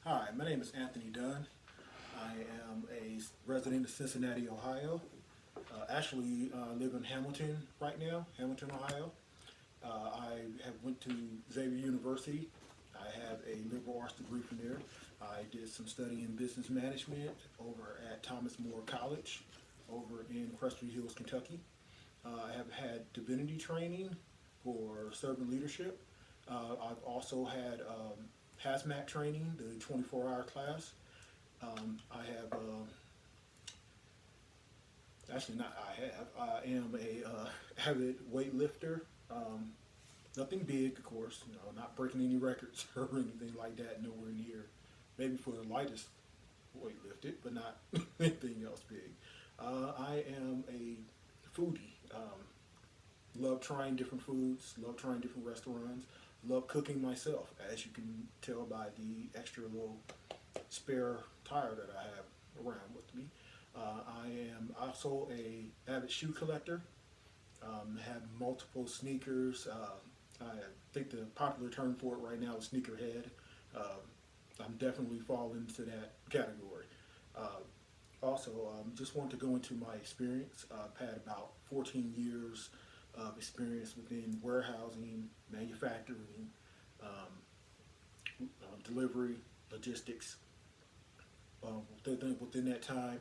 Hi, my name is Anthony Dunn. I am a resident of Cincinnati, Ohio. Live in Hamilton right now, Hamilton, Ohio. I have went to Xavier University. I have a liberal arts degree from there. I did some study in business management over at Thomas More College over in Crestwood Hills, Kentucky. I have had divinity training for servant leadership. I've also had hazmat training, the 24-hour class. I have, actually not I have, I am a avid weightlifter. Um, Nothing big, of course, not breaking any records or anything like that, nowhere near. Maybe for the lightest weight lifted, but not anything else big. I am a foodie. Love trying different foods, love trying different restaurants, love cooking myself, as you can tell by the extra little spare tire that I have around with me. I am also a avid shoe collector. Have multiple sneakers. I think the popular term for it right now is sneakerhead. Uh, I'm definitely falling into that category. Uh, just want to go into my experience. I've had about 14 years of experience within warehousing, manufacturing, delivery, logistics. Within that time,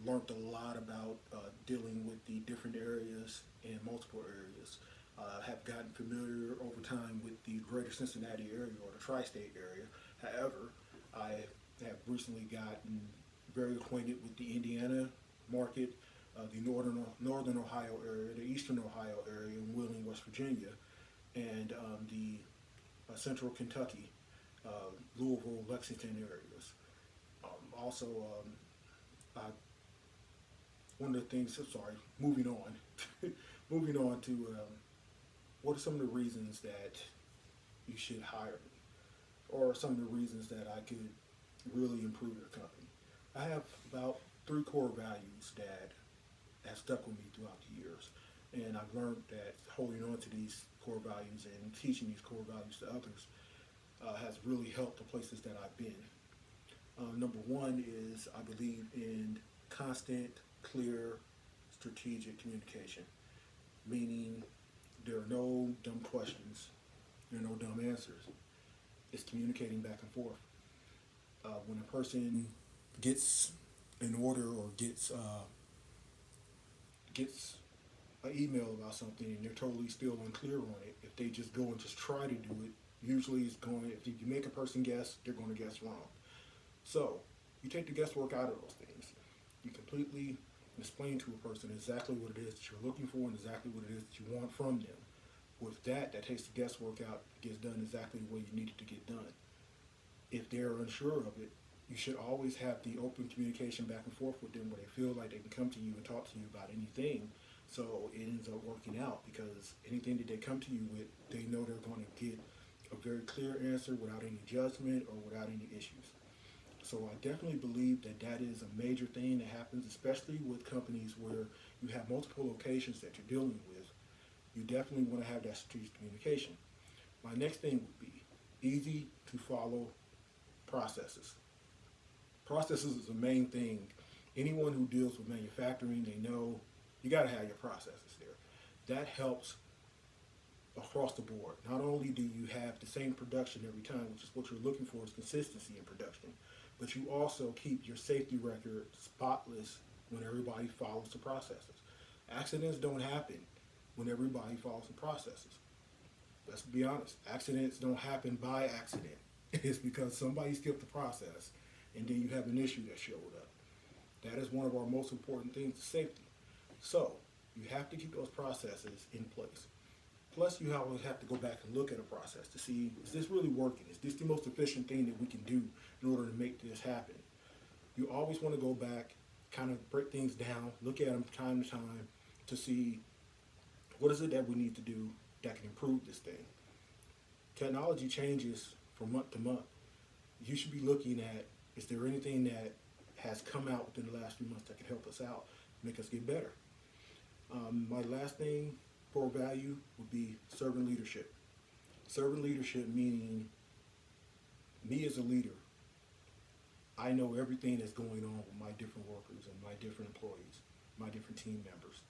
learned a lot about dealing with the different areas in multiple areas. Have gotten familiar over time with the greater Cincinnati area or the tri-state area. However, I have recently gotten very acquainted with the Indiana market, the northern Ohio area, the eastern Ohio area, and Wheeling, West Virginia, and the central Kentucky, Louisville, Lexington areas. Also, I, one of the things. Sorry, moving on. Moving on to what are some of the reasons that you should hire me, or some of the reasons that I could really improve your company. I have about three core values that have stuck with me throughout the years, and I've learned that holding on to these core values and teaching these core values to others has really helped the places that I've been. Number one is I believe in constant, clear, strategic communication, meaning there are no dumb questions, there are no dumb answers. It's communicating back and forth. When a person gets an order or gets an email about something and they're totally still unclear on it, if they just go and just try to do it, usually it's going. If you make a person guess, they're going to guess wrong. So you take the guesswork out of those things. You completely explain to a person exactly what it is that you're looking for and exactly what it is that you want from them. With that, that takes the guesswork out, gets done exactly the way you need it to get done. If they're unsure of it, you should always have the open communication back and forth with them where they feel like they can come to you and talk to you about anything. So it ends up working out because anything that they come to you with, they know they're going to get a very clear answer without any judgment or without any issues. So I definitely believe that that is a major thing that happens, especially with companies where you have multiple locations that you're dealing with. You definitely want to have that strategic communication. My next thing would be easy to follow processes. Processes is the main thing. Anyone who deals with manufacturing, they know you got to have your processes there. That helps across the board. Not only do you have the same production every time, which is what you're looking for is consistency in production, but you also keep your safety record spotless when everybody follows the processes. Accidents don't happen when everybody follows the processes. Let's be honest, accidents don't happen by accident. It's because somebody skipped the process and then you have an issue that showed up. That is one of our most important things, is safety. So you have to keep those processes in place. Plus, you always have to go back and look at a process to see, is this really working? Is this the most efficient thing that we can do in order to make this happen? You always want to go back, kind of break things down, look at them time to time to see what is it that we need to do that can improve this thing. Technology changes from month to month. You should be looking at, is there anything that has come out within the last few months that can help us out, make us get better? My last thing, core value, would be servant leadership. Servant leadership meaning me as a leader, I know everything that's going on with my different workers and my different employees, my different team members.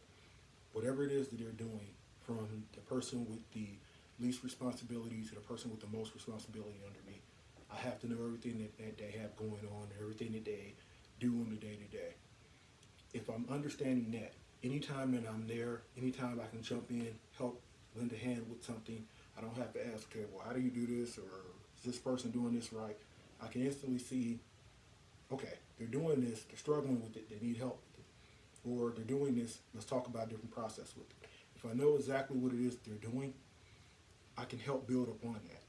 Whatever it is that they're doing, from the person with the least responsibility to the person with the most responsibility under me, I have to know everything that they have going on, everything that they do on the day to day. If I'm understanding that, anytime that I'm there, anytime I can jump in, help, lend a hand with something, I don't have to ask, okay, well, how do you do this? Or is this person doing this right? I can instantly see, okay, they're doing this, they're struggling with it, they need help with it. Or they're doing this, let's talk about a different process with it. If I know exactly what it is they're doing, I can help build upon that,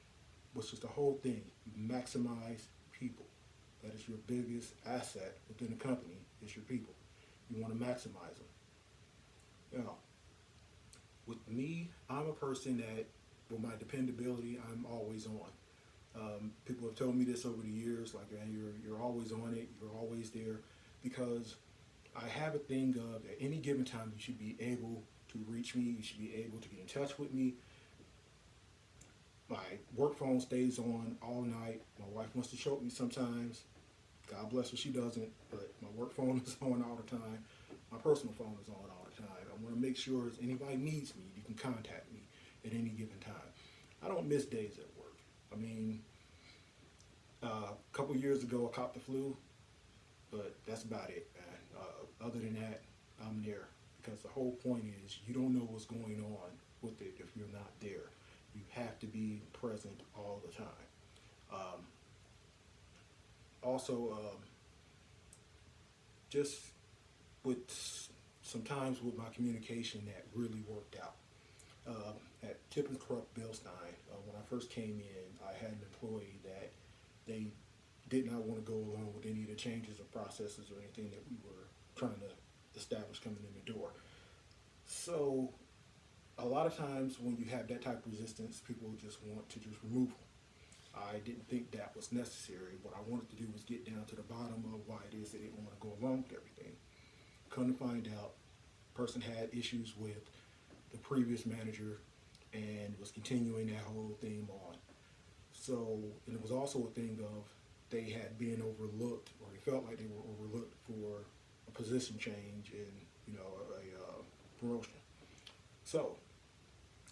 which is the whole thing. You maximize people. That is your biggest asset within the company, is your people. You want to maximize them. Now, with me, I'm a person that, with my dependability, I'm always on. People have told me this over the years, like, man, you're always on it, you're always there, because I have a thing of, at any given time, you should be able to reach me, you should be able to get in touch with me. My work phone stays on all night. My wife wants to choke me sometimes. God bless her, she doesn't, but my work phone is on all the time. My personal phone is on all the time. I want to make sure if anybody needs me, you can contact me at any given time. I don't miss days at work. I mean, a couple years ago, I caught the flu, but that's about it, man. Other than that, I'm there, because the whole point is you don't know what's going on with it if you're not there. You have to be present all the time. Also, just with sometimes with my communication that really worked out. At Tip and Corrupt Bilstein, when I first came in, I had an employee that they did not want to go along with any of the changes or processes or anything that we were trying to establish coming in the door. So a lot of times when you have that type of resistance, people just want to just remove them. I didn't think that was necessary. What I wanted to do was get down to the bottom of why it is they didn't want to go along with everything. Come to find out, person had issues with the previous manager and was continuing that whole thing on. So, and it was also a thing of they had been overlooked, or they felt like they were overlooked for a position change and, you know, a promotion. So,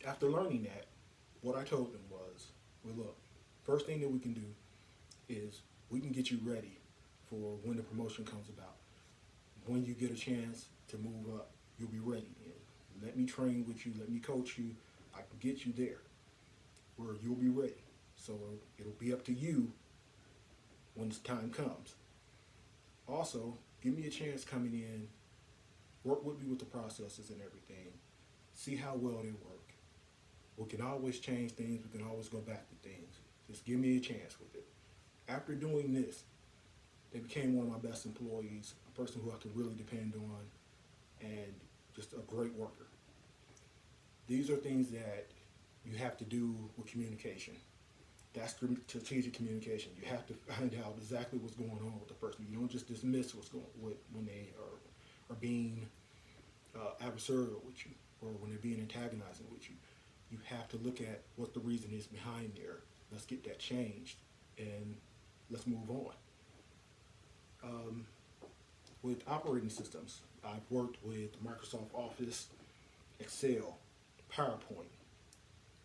after learning that, what I told them was, well, look, first thing that we can do is we can get you ready for when the promotion comes about. When you get a chance to move up, you'll be ready then. Let me train with you, let me coach you. I can get you there where you'll be ready. So it'll be up to you when the time comes. Also, give me a chance coming in, work with me with the processes and everything, see how well they work. We can always change things, we can always go back to things. Just give me a chance with it. After doing this, they became one of my best employees, a person who I could really depend on, and just a great worker. These are things that you have to do with communication. That's strategic communication. You have to find out exactly what's going on with the person. You don't just dismiss what's going on when they are being adversarial with you, or when they're being antagonizing with you. You have to look at what the reason is behind there. Let's get that changed, and let's move on. With operating systems, I've worked with Microsoft Office, Excel, PowerPoint,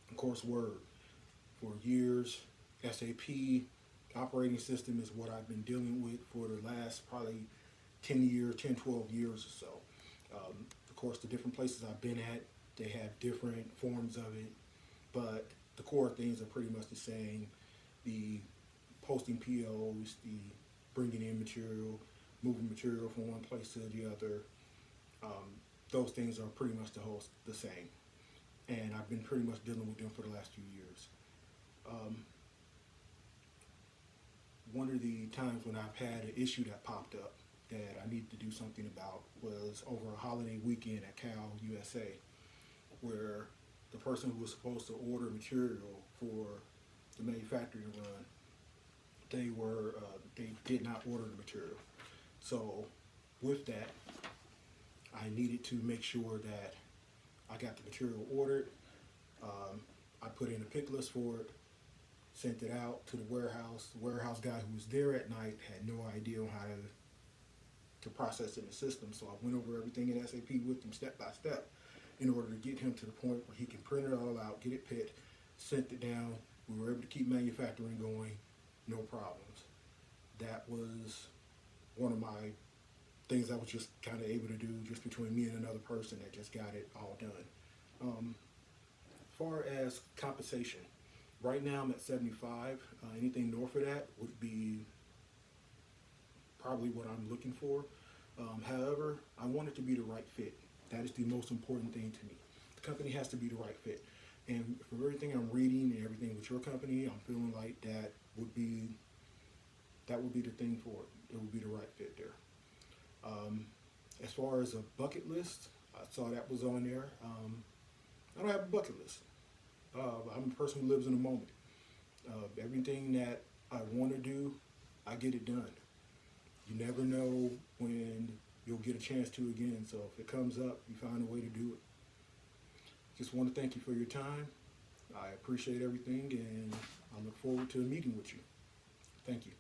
of course Word for years. SAP operating system is what I've been dealing with for the last probably 10, 12 years or so. Of course, the different places I've been at, they have different forms of it, but the core things are pretty much the same. The posting POs, the bringing in material, moving material from one place to the other, those things are pretty much the same. And I've been pretty much dealing with them for the last few years. One of the times when I've had an issue that popped up that I needed to do something about was over a holiday weekend at Cal USA, where the person who was supposed to order material for the manufacturing run, they did not order the material. So with that, I needed to make sure that I got the material ordered. I put in a pick list for it, sent it out to the warehouse. The warehouse guy who was there at night had no idea on how to process it in the system. So I went over everything in SAP with him step by step in order to get him to the point where he can print it all out, get it picked, sent it down. We were able to keep manufacturing going, no problems. That was one of my things I was just kind of able to do just between me and another person that just got it all done. As far as compensation, right now I'm at 75. Anything north of that would be probably what I'm looking for. However, I want it to be the right fit. That is the most important thing to me. The company has to be the right fit. And from everything I'm reading and everything with your company, I'm feeling like that would be the thing for it. It would be the right fit there. As far as a bucket list, I saw that was on there. I don't have a bucket list. I'm a person who lives in the moment. Everything that I want to do, I get it done. You never know when you'll get a chance to again. So if it comes up, you find a way to do it. Just want to thank you for your time. I appreciate everything, and I look forward to meeting with you. Thank you.